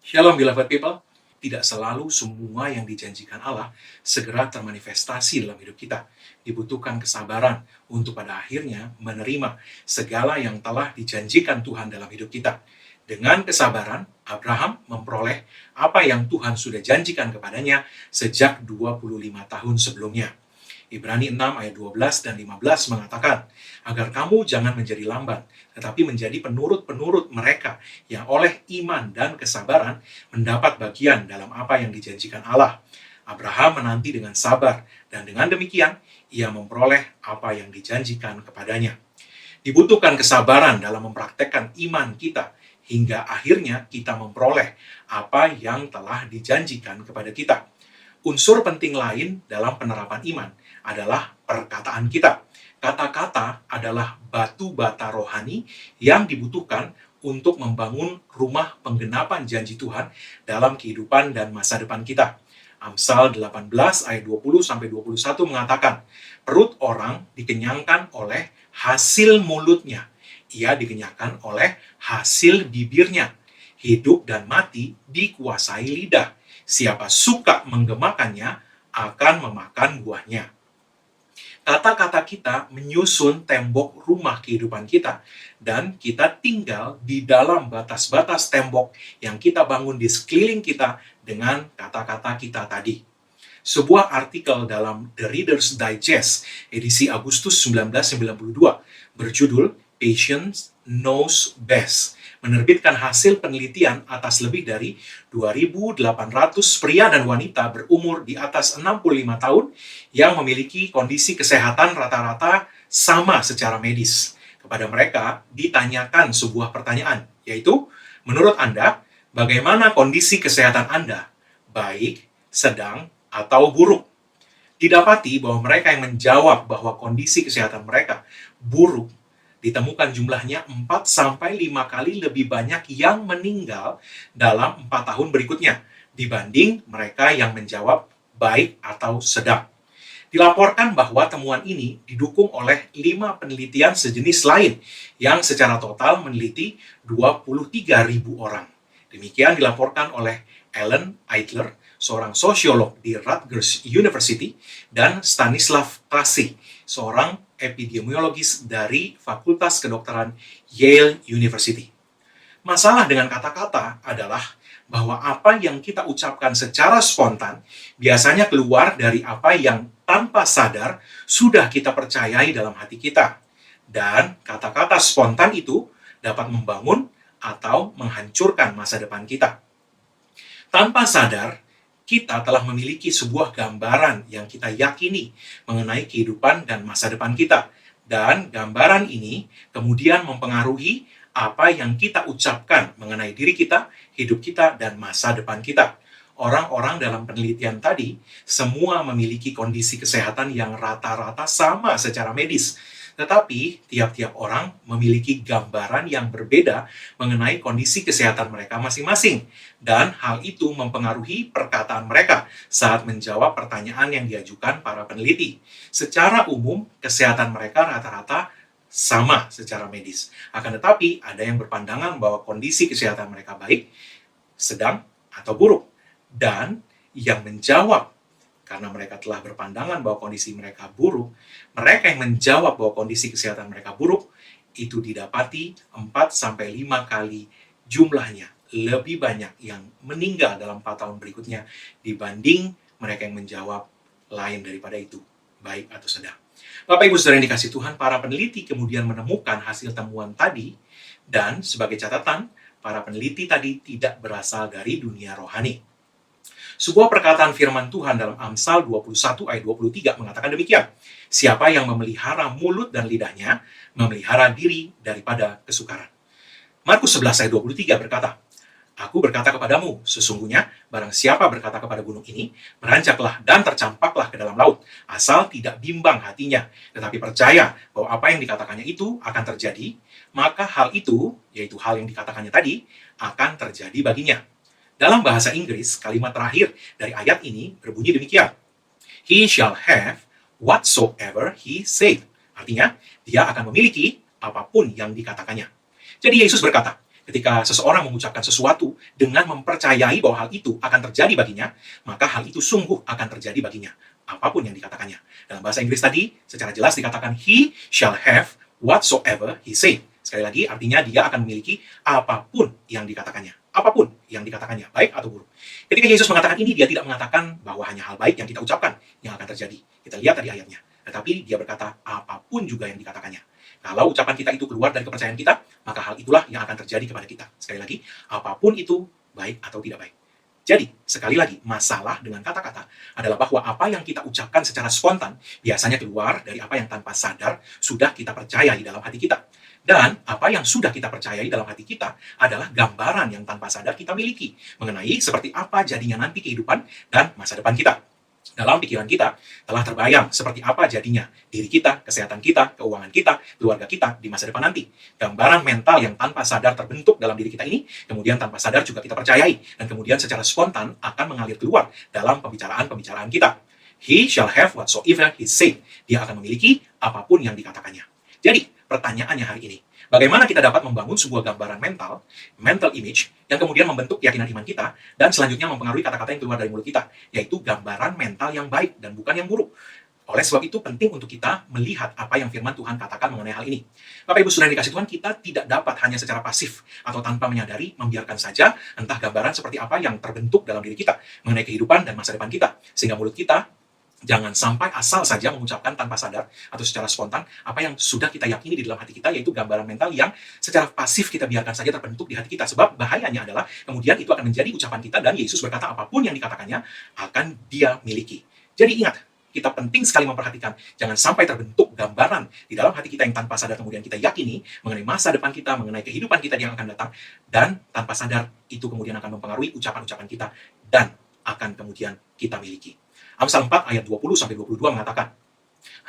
Shalom beloved people, tidak selalu semua yang dijanjikan Allah segera termanifestasi dalam hidup kita. Dibutuhkan kesabaran untuk pada akhirnya menerima segala yang telah dijanjikan Tuhan dalam hidup kita. Dengan kesabaran, Abraham memperoleh apa yang Tuhan sudah janjikan kepadanya sejak 25 tahun sebelumnya. Ibrani 6 ayat 12 dan 15 mengatakan, agar kamu jangan menjadi lamban, tetapi menjadi penurut-penurut mereka yang oleh iman dan kesabaran mendapat bagian dalam apa yang dijanjikan Allah. Abraham menanti dengan sabar, dan dengan demikian ia memperoleh apa yang dijanjikan kepadanya. Dibutuhkan kesabaran dalam mempraktekkan iman kita, hingga akhirnya kita memperoleh apa yang telah dijanjikan kepada kita. Unsur penting lain dalam penerapan iman adalah perkataan kita. Kata-kata adalah batu bata rohani yang dibutuhkan untuk membangun rumah penggenapan janji Tuhan dalam kehidupan dan masa depan kita. Amsal 18 ayat 20-21 mengatakan, perut orang dikenyangkan oleh hasil mulutnya. Ia dikenyangkan oleh hasil bibirnya. Hidup dan mati dikuasai lidah. Siapa suka menggemakannya akan memakan buahnya. Kata-kata kita menyusun tembok rumah kehidupan kita, dan kita tinggal di dalam batas-batas tembok yang kita bangun di sekeliling kita dengan kata-kata kita tadi. Sebuah artikel dalam The Reader's Digest edisi Agustus 1992 berjudul Patience Knows Best menerbitkan hasil penelitian atas lebih dari 2.800 pria dan wanita berumur di atas 65 tahun yang memiliki kondisi kesehatan rata-rata sama secara medis. Kepada mereka ditanyakan sebuah pertanyaan, yaitu, menurut Anda, bagaimana kondisi kesehatan Anda? Baik, sedang, atau buruk? Didapati bahwa mereka yang menjawab bahwa kondisi kesehatan mereka buruk, ditemukan jumlahnya 4-5 kali lebih banyak yang meninggal dalam 4 tahun berikutnya dibanding mereka yang menjawab baik atau sedang. Dilaporkan bahwa temuan ini didukung oleh 5 penelitian sejenis lain yang secara total meneliti 23.000 orang. Demikian dilaporkan oleh Alan Eitler, seorang sosiolog di Rutgers University, dan Stanislav Krasik, seorang epidemiologis dari Fakultas Kedokteran Yale University. Masalah dengan kata-kata adalah bahwa apa yang kita ucapkan secara spontan biasanya keluar dari apa yang tanpa sadar sudah kita percayai dalam hati kita. Dan kata-kata spontan itu dapat membangun atau menghancurkan masa depan kita. Tanpa sadar, kita telah memiliki sebuah gambaran yang kita yakini mengenai kehidupan dan masa depan kita. Dan gambaran ini kemudian mempengaruhi apa yang kita ucapkan mengenai diri kita, hidup kita, dan masa depan kita. Orang-orang dalam penelitian tadi semua memiliki kondisi kesehatan yang rata-rata sama secara medis. Tetapi tiap-tiap orang memiliki gambaran yang berbeda mengenai kondisi kesehatan mereka masing-masing. Dan hal itu mempengaruhi perkataan mereka saat menjawab pertanyaan yang diajukan para peneliti. Secara umum, kesehatan mereka rata-rata sama secara medis. Akan tetapi, ada yang berpandangan bahwa kondisi kesehatan mereka baik, sedang, atau buruk. Dan yang menjawab karena mereka telah berpandangan bahwa kondisi mereka buruk, mereka yang menjawab bahwa kondisi kesehatan mereka buruk, itu didapati 4-5 kali jumlahnya lebih banyak yang meninggal dalam 4 tahun berikutnya dibanding mereka yang menjawab lain daripada itu, baik atau sedang. Bapak Ibu Saudara yang dikasih Tuhan, para peneliti kemudian menemukan hasil temuan tadi, dan sebagai catatan, para peneliti tadi tidak berasal dari dunia rohani. Sebuah perkataan firman Tuhan dalam Amsal 21 ayat 23 mengatakan demikian. Siapa yang memelihara mulut dan lidahnya, memelihara diri daripada kesukaran. Markus 11 ayat 23 berkata, Aku berkata kepadamu, sesungguhnya barang siapa berkata kepada gunung ini, beranjaklah dan tercampaklah ke dalam laut, asal tidak bimbang hatinya, tetapi percaya bahwa apa yang dikatakannya itu akan terjadi, maka hal itu, yaitu hal yang dikatakannya tadi, akan terjadi baginya. Dalam bahasa Inggris, kalimat terakhir dari ayat ini berbunyi demikian. He shall have whatsoever he said. Artinya, dia akan memiliki apapun yang dikatakannya. Jadi Yesus berkata, Ketika seseorang mengucapkan sesuatu dengan mempercayai bahwa hal itu akan terjadi baginya, maka hal itu sungguh akan terjadi baginya, apapun yang dikatakannya. Dalam bahasa Inggris tadi, secara jelas dikatakan, he shall have whatsoever he say. Sekali lagi, artinya dia akan memiliki apapun yang dikatakannya. Apapun yang dikatakannya, baik atau buruk. Ketika Yesus mengatakan ini, dia tidak mengatakan bahwa hanya hal baik yang kita ucapkan yang akan terjadi. Kita lihat tadi ayatnya. Tetapi dia berkata, apapun juga yang dikatakannya. Kalau ucapan kita itu keluar dari kepercayaan kita, maka hal itulah yang akan terjadi kepada kita. Sekali lagi, apapun itu, baik atau tidak baik. Jadi, sekali lagi, masalah dengan kata-kata adalah bahwa apa yang kita ucapkan secara spontan biasanya keluar dari apa yang tanpa sadar sudah kita percayai dalam hati kita. Dan apa yang sudah kita percayai dalam hati kita adalah gambaran yang tanpa sadar kita miliki mengenai seperti apa jadinya nanti kehidupan dan masa depan kita. Dalam pikiran kita telah terbayang seperti apa jadinya diri kita, kesehatan kita, keuangan kita, keluarga kita di masa depan nanti. Gambaran mental yang tanpa sadar terbentuk dalam diri kita ini, kemudian tanpa sadar juga kita percayai, dan kemudian secara spontan akan mengalir keluar dalam pembicaraan-pembicaraan kita. He shall have whatsoever he said. Dia akan memiliki apapun yang dikatakannya. Jadi, pertanyaannya hari ini, bagaimana kita dapat membangun sebuah gambaran mental image, yang kemudian membentuk keyakinan iman kita, dan selanjutnya mempengaruhi kata-kata yang keluar dari mulut kita, yaitu gambaran mental yang baik dan bukan yang buruk. Oleh sebab itu penting untuk kita melihat apa yang firman Tuhan katakan mengenai hal ini. Bapak Ibu Saudara yang dikasih Tuhan, kita tidak dapat hanya secara pasif atau tanpa menyadari membiarkan saja entah gambaran seperti apa yang terbentuk dalam diri kita mengenai kehidupan dan masa depan kita, sehingga mulut kita jangan sampai asal saja mengucapkan tanpa sadar atau secara spontan apa yang sudah kita yakini di dalam hati kita, yaitu gambaran mental yang secara pasif kita biarkan saja terbentuk di hati kita. Sebab bahayanya adalah kemudian itu akan menjadi ucapan kita, dan Yesus berkata apapun yang dikatakannya akan dia miliki. Jadi ingat, kita penting sekali memperhatikan jangan sampai terbentuk gambaran di dalam hati kita yang tanpa sadar kemudian kita yakini mengenai masa depan kita, mengenai kehidupan kita yang akan datang, dan tanpa sadar itu kemudian akan mempengaruhi ucapan-ucapan kita dan akan kemudian kita miliki. Amsal 4 ayat 20-22 mengatakan,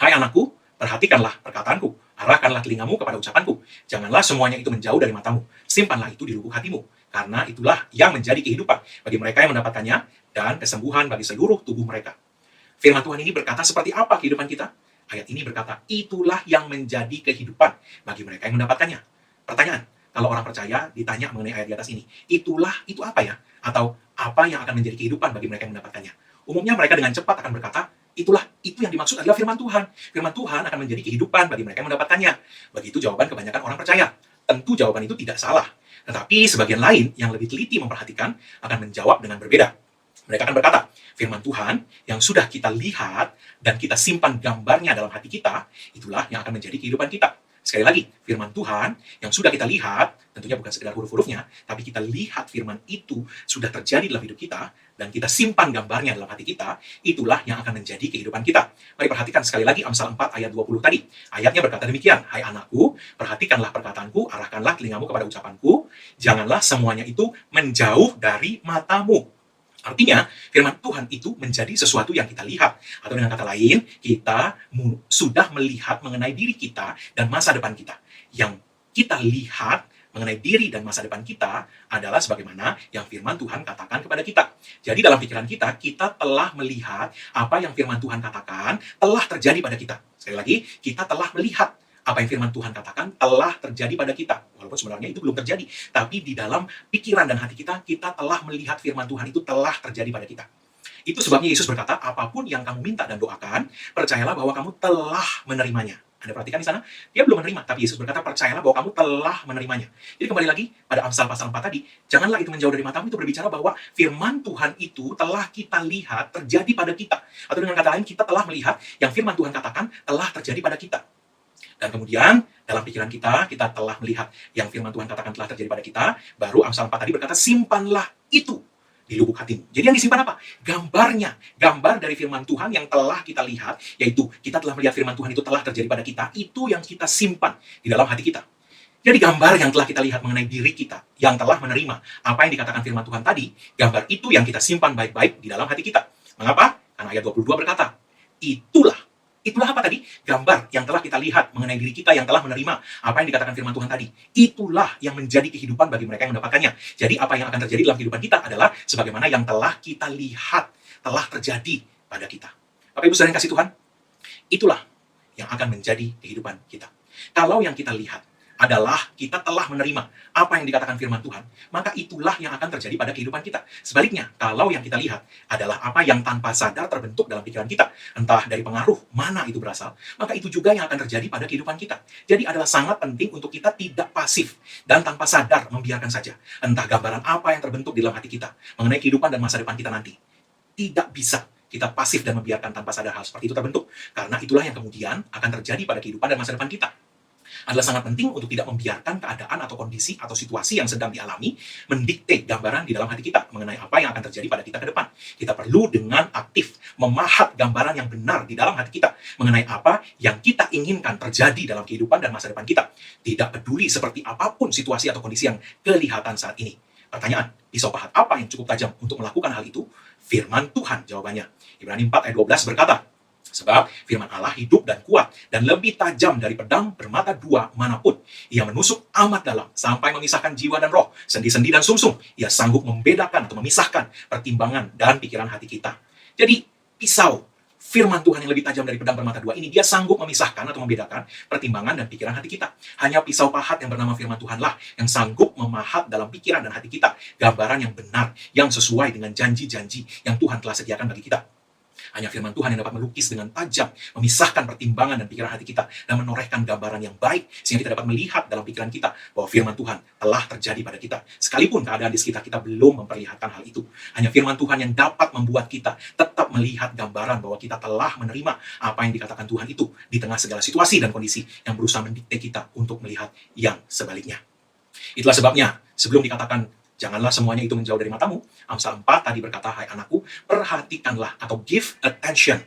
hai anakku, perhatikanlah perkataanku, arahkanlah telingamu kepada ucapanku. Janganlah semuanya itu menjauh dari matamu, simpanlah itu di lubuk hatimu, karena itulah yang menjadi kehidupan bagi mereka yang mendapatkannya dan kesembuhan bagi seluruh tubuh mereka. Firman Tuhan ini berkata seperti apa kehidupan kita? Ayat ini berkata, itulah yang menjadi kehidupan bagi mereka yang mendapatkannya. Pertanyaan, kalau orang percaya ditanya mengenai ayat di atas ini, itu apa ya? Atau apa yang akan menjadi kehidupan bagi mereka yang mendapatkannya? Umumnya mereka dengan cepat akan berkata, itu yang dimaksud adalah firman Tuhan. Firman Tuhan akan menjadi kehidupan bagi mereka yang mendapatkannya. Begitu jawaban kebanyakan orang percaya. Tentu jawaban itu tidak salah. Tetapi sebagian lain yang lebih teliti memperhatikan akan menjawab dengan berbeda. Mereka akan berkata, firman Tuhan yang sudah kita lihat dan kita simpan gambarnya dalam hati kita, itulah yang akan menjadi kehidupan kita. Sekali lagi, firman Tuhan yang sudah kita lihat, tentunya bukan sekedar huruf-hurufnya, tapi kita lihat firman itu sudah terjadi dalam hidup kita, dan kita simpan gambarnya dalam hati kita, itulah yang akan menjadi kehidupan kita. Mari perhatikan sekali lagi Amsal 4 ayat 20 tadi. Ayatnya berkata demikian, hai anakku, perhatikanlah perkataanku, arahkanlah telingamu kepada ucapanku, janganlah semuanya itu menjauh dari matamu. Artinya, firman Tuhan itu menjadi sesuatu yang kita lihat. Atau dengan kata lain, kita sudah melihat mengenai diri kita dan masa depan kita. Yang kita lihat mengenai diri dan masa depan kita adalah sebagaimana yang firman Tuhan katakan kepada kita. Jadi dalam pikiran kita, kita telah melihat apa yang firman Tuhan katakan telah terjadi pada kita. Sekali lagi, kita telah melihat apa yang firman Tuhan katakan telah terjadi pada kita. Walaupun sebenarnya itu belum terjadi. Tapi di dalam pikiran dan hati kita, kita telah melihat firman Tuhan itu telah terjadi pada kita. Itu sebabnya Yesus berkata, apapun yang kamu minta dan doakan, percayalah bahwa kamu telah menerimanya. Anda perhatikan di sana, dia belum menerima, tapi Yesus berkata, percayalah bahwa kamu telah menerimanya. Jadi kembali lagi, pada Amsal pasal 4 tadi, janganlah itu menjauh dari matamu, itu berbicara bahwa firman Tuhan itu telah kita lihat terjadi pada kita. Atau dengan kata lain, kita telah melihat yang firman Tuhan katakan telah terjadi pada kita. Dan kemudian dalam pikiran kita telah melihat yang firman Tuhan katakan telah terjadi pada kita, baru Amsal 4 tadi berkata, simpanlah itu di lubuk hatimu. Jadi yang disimpan apa? Gambarnya. Gambar dari firman Tuhan yang telah kita lihat, yaitu kita telah melihat firman Tuhan itu telah terjadi pada kita, itu yang kita simpan di dalam hati kita. Jadi gambar yang telah kita lihat mengenai diri kita, yang telah menerima apa yang dikatakan firman Tuhan tadi, gambar itu yang kita simpan baik-baik di dalam hati kita. Mengapa? Karena ayat 22 berkata, Itulah apa tadi? Gambar yang telah kita lihat mengenai diri kita yang telah menerima apa yang dikatakan firman Tuhan tadi. Itulah yang menjadi kehidupan bagi mereka yang mendapatkannya. Jadi apa yang akan terjadi dalam kehidupan kita adalah sebagaimana yang telah kita lihat, telah terjadi pada kita. Bapak Ibu Saudara yang kasih Tuhan, itulah yang akan menjadi kehidupan kita. Kalau yang kita lihat adalah kita telah menerima apa yang dikatakan firman Tuhan, maka itulah yang akan terjadi pada kehidupan kita. Sebaliknya, kalau yang kita lihat adalah apa yang tanpa sadar terbentuk dalam pikiran kita, entah dari pengaruh mana itu berasal, maka itu juga yang akan terjadi pada kehidupan kita. Jadi adalah sangat penting untuk kita tidak pasif dan tanpa sadar membiarkan saja entah gambaran apa yang terbentuk di dalam hati kita mengenai kehidupan dan masa depan kita nanti. Tidak bisa kita pasif dan membiarkan tanpa sadar hal seperti itu terbentuk, karena itulah yang kemudian akan terjadi pada kehidupan dan masa depan kita. Adalah sangat penting untuk tidak membiarkan keadaan atau kondisi atau situasi yang sedang dialami mendikte gambaran di dalam hati kita mengenai apa yang akan terjadi pada kita ke depan. Kita perlu dengan aktif memahat gambaran yang benar di dalam hati kita mengenai apa yang kita inginkan terjadi dalam kehidupan dan masa depan kita. Tidak peduli seperti apapun situasi atau kondisi yang kelihatan saat ini. Pertanyaan, pisau pahat apa yang cukup tajam untuk melakukan hal itu? Firman Tuhan jawabannya. Ibrani 4 ayat 12 berkata, sebab firman Allah hidup dan kuat dan lebih tajam dari pedang bermata dua manapun. Ia menusuk amat dalam sampai memisahkan jiwa dan roh, sendi-sendi dan sumsum. Ia sanggup membedakan atau memisahkan pertimbangan dan pikiran hati kita. Jadi pisau firman Tuhan yang lebih tajam dari pedang bermata dua ini, dia sanggup memisahkan atau membedakan pertimbangan dan pikiran hati kita. Hanya pisau pahat yang bernama firman Tuhanlah yang sanggup memahat dalam pikiran dan hati kita gambaran yang benar, yang sesuai dengan janji-janji yang Tuhan telah sediakan bagi kita. Hanya firman Tuhan yang dapat melukis dengan tajam, memisahkan pertimbangan dan pikiran hati kita, dan menorehkan gambaran yang baik, sehingga kita dapat melihat dalam pikiran kita bahwa firman Tuhan telah terjadi pada kita. Sekalipun keadaan di sekitar kita belum memperlihatkan hal itu. Hanya firman Tuhan yang dapat membuat kita tetap melihat gambaran bahwa kita telah menerima apa yang dikatakan Tuhan itu di tengah segala situasi dan kondisi yang berusaha mendikte kita untuk melihat yang sebaliknya. Itulah sebabnya, sebelum dikatakan janganlah semuanya itu menjauh dari matamu, Amsal 4 tadi berkata, hai anakku, perhatikanlah atau give attention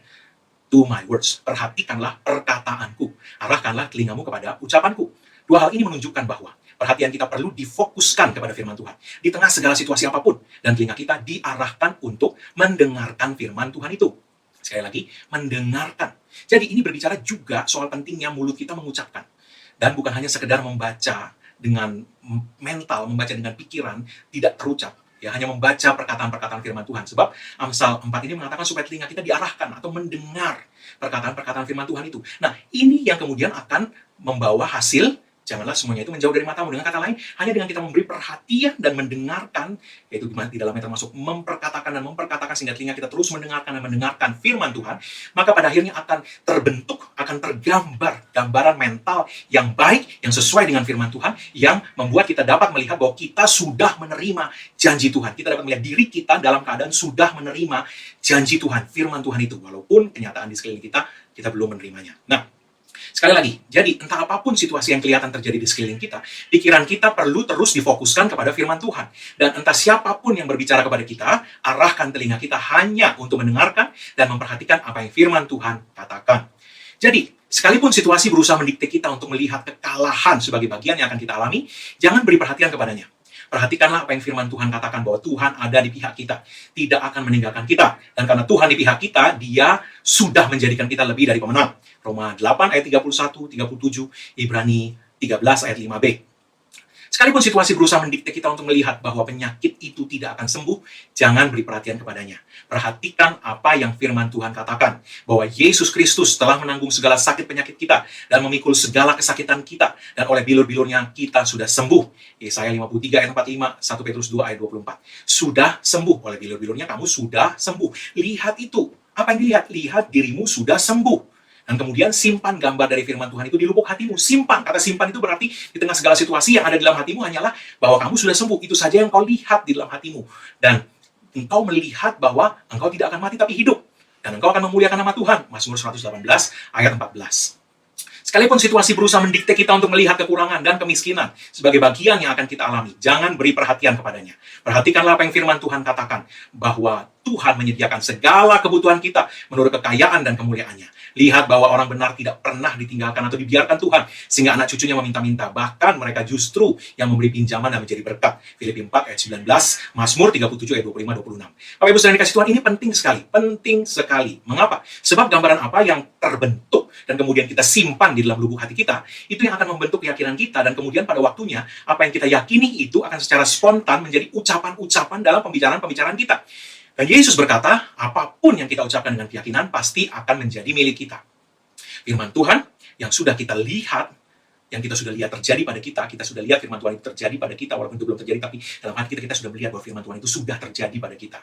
to my words. Perhatikanlah perkataanku. Arahkanlah telingamu kepada ucapanku. Dua hal ini menunjukkan bahwa perhatian kita perlu difokuskan kepada firman Tuhan di tengah segala situasi apapun, dan telinga kita diarahkan untuk mendengarkan firman Tuhan itu. Sekali lagi, mendengarkan. Jadi ini berbicara juga soal pentingnya mulut kita mengucapkan, dan bukan hanya sekedar membaca dengan mental, membaca dengan pikiran, tidak terucap. Ya, hanya membaca perkataan-perkataan firman Tuhan. Sebab Amsal 4 ini mengatakan supaya telinga kita diarahkan atau mendengar perkataan-perkataan firman Tuhan itu. Nah, ini yang kemudian akan membawa hasil, janganlah semuanya itu menjauh dari matamu. Dengan kata lain, hanya dengan kita memberi perhatian dan mendengarkan, yaitu di dalamnya termasuk memperkatakan dan memperkatakan sehingga telinga kita terus mendengarkan dan mendengarkan firman Tuhan, maka pada akhirnya akan terbentuk, akan tergambar gambaran mental yang baik, yang sesuai dengan firman Tuhan, yang membuat kita dapat melihat bahwa kita sudah menerima janji Tuhan. Kita dapat melihat diri kita dalam keadaan sudah menerima janji Tuhan, firman Tuhan itu, walaupun kenyataan di sekeliling kita belum menerimanya. Nah, sekali lagi, jadi entah apapun situasi yang kelihatan terjadi di sekeliling kita, pikiran kita perlu terus difokuskan kepada firman Tuhan. Dan entah siapapun yang berbicara kepada kita, arahkan telinga kita hanya untuk mendengarkan dan memperhatikan apa yang firman Tuhan katakan. Jadi, sekalipun situasi berusaha mendikte kita untuk melihat kekalahan sebagai bagian yang akan kita alami, jangan beri perhatian kepadanya. Perhatikanlah apa yang firman Tuhan katakan, bahwa Tuhan ada di pihak kita, tidak akan meninggalkan kita. Dan karena Tuhan di pihak kita, Dia sudah menjadikan kita lebih dari pemenang. Roma 8 ayat 31, 37, Ibrani 13 ayat 5b. Sekalipun situasi berusaha mendikte kita untuk melihat bahwa penyakit itu tidak akan sembuh, jangan beri perhatian kepadanya. Perhatikan apa yang firman Tuhan katakan, bahwa Yesus Kristus telah menanggung segala sakit penyakit kita dan memikul segala kesakitan kita, dan oleh bilur-bilurnya kita sudah sembuh. Yesaya 53 ayat 45, 1 Petrus 2 ayat 24. Sudah sembuh, oleh bilur-bilurnya kamu sudah sembuh. Lihat itu. Apa yang dilihat? Lihat dirimu sudah sembuh. Dan kemudian simpan gambar dari firman Tuhan itu di lubuk hatimu. Simpan. Kata simpan itu berarti di tengah segala situasi yang ada di dalam hatimu hanyalah bahwa kamu sudah sembuh. Itu saja yang kau lihat di dalam hatimu. Dan engkau melihat bahwa engkau tidak akan mati tapi hidup. Dan engkau akan memuliakan nama Tuhan. Mazmur 118 ayat 14. Sekalipun situasi berusaha mendikte kita untuk melihat kekurangan dan kemiskinan sebagai bagian yang akan kita alami, jangan beri perhatian kepadanya. Perhatikanlah apa yang firman Tuhan katakan, bahwa Tuhan menyediakan segala kebutuhan kita menurut kekayaan dan kemuliaannya. Lihat bahwa orang benar tidak pernah ditinggalkan atau dibiarkan Tuhan, sehingga anak cucunya meminta-minta. Bahkan mereka justru yang memberi pinjaman dan menjadi berkat. Filipi 4 ayat 19, Mazmur 37 ayat 25-26. Bapak Ibu saudara dikasih Tuhan, ini penting sekali. Penting sekali. Mengapa? Sebab gambaran apa yang terbentuk dan kemudian kita simpan di dalam lubuk hati kita, itu yang akan membentuk keyakinan kita, dan kemudian pada waktunya, apa yang kita yakini itu akan secara spontan menjadi ucapan-ucapan dalam pembicaraan-pembicaraan kita. Dan Yesus berkata, apapun yang kita ucapkan dengan keyakinan pasti akan menjadi milik kita. Firman Tuhan yang sudah kita lihat yang kita sudah lihat terjadi pada kita, kita sudah lihat firman Tuhan itu terjadi pada kita, walaupun itu belum terjadi, tapi dalam hati kita sudah melihat bahwa firman Tuhan itu sudah terjadi pada kita.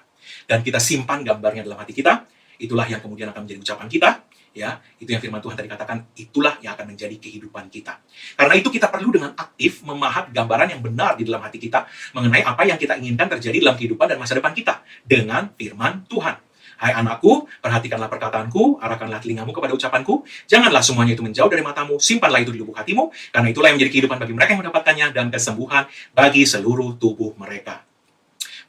Dan kita simpan gambarnya dalam hati kita, itulah yang kemudian akan menjadi ucapan kita, ya, itu yang firman Tuhan tadi katakan, itulah yang akan menjadi kehidupan kita. Karena itu kita perlu dengan aktif memahat gambaran yang benar di dalam hati kita mengenai apa yang kita inginkan terjadi dalam kehidupan dan masa depan kita dengan firman Tuhan. Hai anakku, perhatikanlah perkataanku, arahkanlah telingamu kepada ucapanku, janganlah semuanya itu menjauh dari matamu, simpanlah itu di lubuk hatimu, karena itulah yang menjadi kehidupan bagi mereka yang mendapatkannya dan kesembuhan bagi seluruh tubuh mereka.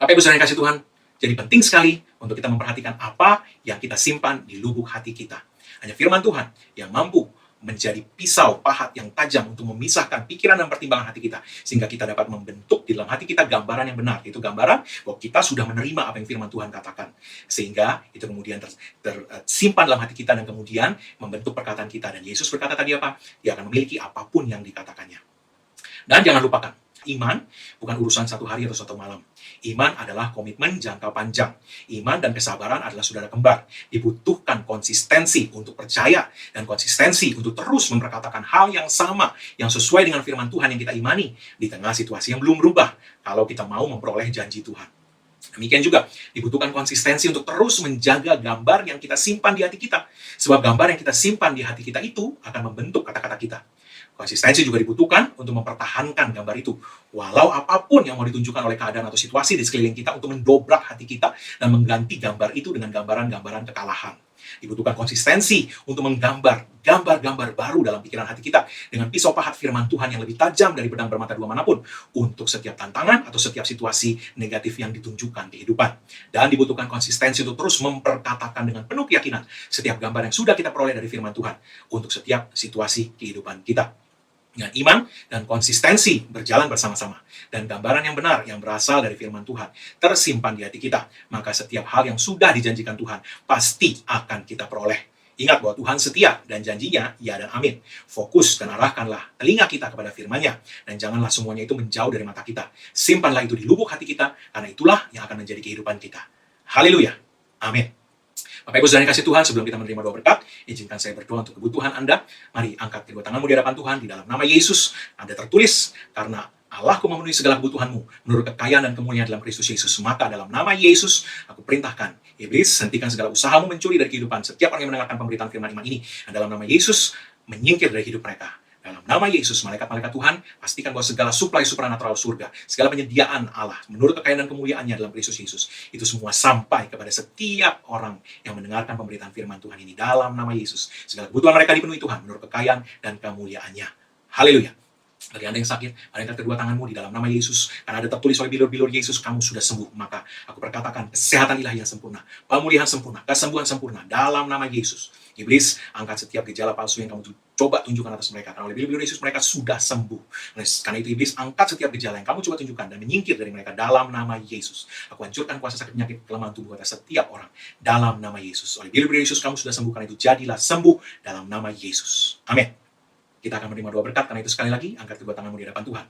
Bapak Ibu Saudara yang kasih Tuhan, jadi penting sekali untuk kita memperhatikan apa yang kita simpan di lubuk hati kita. Hanya firman Tuhan yang mampu menjadi pisau pahat yang tajam untuk memisahkan pikiran dan pertimbangan hati kita, sehingga kita dapat membentuk di dalam hati kita gambaran yang benar. Itu gambaran bahwa kita sudah menerima apa yang firman Tuhan katakan, sehingga itu kemudian tersimpan dalam hati kita dan kemudian membentuk perkataan kita. Dan Yesus berkata tadi apa? Dia akan memiliki apapun yang dikatakannya. Dan jangan lupakan, iman bukan urusan satu hari atau satu malam. Iman adalah komitmen jangka panjang. Iman dan kesabaran adalah saudara kembar. Dibutuhkan konsistensi untuk percaya dan konsistensi untuk terus memperkatakan hal yang sama, yang sesuai dengan firman Tuhan yang kita imani di tengah situasi yang belum berubah, kalau kita mau memperoleh janji Tuhan. Demikian juga dibutuhkan konsistensi untuk terus menjaga gambar yang kita simpan di hati kita. Sebab gambar yang kita simpan di hati kita itu akan membentuk kata-kata kita. Konsistensi juga dibutuhkan untuk mempertahankan gambar itu. Walau apapun yang mau ditunjukkan oleh keadaan atau situasi di sekeliling kita untuk mendobrak hati kita dan mengganti gambar itu dengan gambaran-gambaran kekalahan. Dibutuhkan konsistensi untuk menggambar gambar-gambar baru dalam pikiran hati kita dengan pisau pahat firman Tuhan yang lebih tajam dari pedang bermata dua manapun untuk setiap tantangan atau setiap situasi negatif yang ditunjukkan di kehidupan. Dan dibutuhkan konsistensi untuk terus memperkatakan dengan penuh keyakinan setiap gambar yang sudah kita peroleh dari firman Tuhan untuk setiap situasi kehidupan kita. Dengan iman dan konsistensi berjalan bersama-sama, dan gambaran yang benar yang berasal dari firman Tuhan tersimpan di hati kita, maka setiap hal yang sudah dijanjikan Tuhan pasti akan kita peroleh. Ingat bahwa Tuhan setia dan janjinya ya dan amin. Fokus dan arahkanlah telinga kita kepada firman-Nya, dan janganlah semuanya itu menjauh dari mata kita. Simpanlah itu di lubuk hati kita, karena itulah yang akan menjadi kehidupan kita. Haleluya. Amin. Bapak Ibu Saudara yang kasih Tuhan, sebelum kita menerima doa berkat, izinkan saya berdoa untuk kebutuhan Anda. Mari angkat kedua tanganmu di hadapan Tuhan, di dalam nama Yesus. Ada tertulis, karena Allahku memenuhi segala kebutuhanmu menurut kekayaan dan kemuliaan dalam Kristus Yesus. Maka dalam nama Yesus, aku perintahkan, iblis, hentikan segala usahamu mencuri dari kehidupan setiap orang yang mendengarkan pemberitaan firman iman ini. Dan dalam nama Yesus, menyingkir dari hidup mereka. Dalam nama Yesus, malaikat-malaikat Tuhan, pastikan bahwa segala suplai supranatural surga, segala penyediaan Allah, menurut kekayaan dan kemuliaannya dalam Kristus Yesus, itu semua sampai kepada setiap orang yang mendengarkan pemberitaan firman Tuhan ini. Dalam nama Yesus, segala kebutuhan mereka dipenuhi Tuhan, menurut kekayaan dan kemuliaannya. Haleluya. Bagi Anda yang sakit, mari angkat kedua tanganmu di dalam nama Yesus. Karena ada tertulis oleh bilur-bilur Yesus, kamu sudah sembuh. Maka aku perkatakan kesehatan ilahi yang sempurna, pemulihan sempurna, kesembuhan sempurna dalam nama Yesus. Iblis, angkat setiap gejala palsu yang kamu coba tunjukkan atas mereka. Karena oleh bilur-bilur Yesus mereka sudah sembuh. Karena itu iblis, angkat setiap gejala yang kamu coba tunjukkan dan menyingkir dari mereka dalam nama Yesus. Aku hancurkan kuasa sakit penyakit kelemahan tubuh atas setiap orang dalam nama Yesus. Oleh bilur-bilur Yesus kamu sudah sembuh, karena itu jadilah sembuh dalam nama Yesus. Amin. Kita akan menerima doa berkat, karena itu sekali lagi, angkat kedua tanganmu di hadapan Tuhan.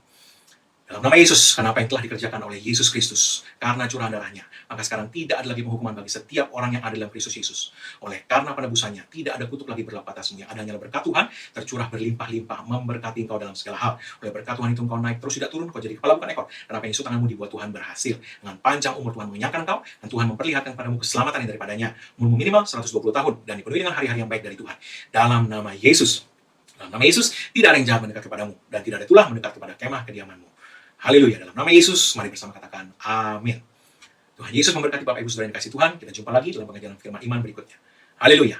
Dalam nama Yesus, karena apa yang telah dikerjakan oleh Yesus Kristus, karena curahan darahnya, maka sekarang tidak ada lagi penghukuman bagi setiap orang yang ada dalam Kristus Yesus. Oleh karena penebusannya, tidak ada kutuk lagi berlaku atasnya. Adanya berkat Tuhan, tercurah berlimpah-limpah, memberkati engkau dalam segala hal. Oleh berkat Tuhan itu engkau naik, terus tidak turun, kau jadi kepala bukan ekor. Dan apa yang isu tanganmu dibuat Tuhan berhasil. Dengan panjang umur Tuhan mengenyangkan engkau, dan Tuhan memperlihatkan padamu keselamatan yang daripadanya. Umurmu minimal 120 tahun, dan dipenuhi dengan hari-hari yang baik dari Tuhan. Dalam nama Yesus. Dalam nama Yesus, tidak ada yang jahat mendekat kepadamu, dan tidak ada itulah mendekat kepada kemah kediamanmu. Haleluya. Dalam nama Yesus, mari bersama katakan amin. Tuhan Yesus memberkati Bapak Ibu Saudara yang kasih Tuhan. Kita jumpa lagi dalam pengajaran firman iman berikutnya. Haleluya.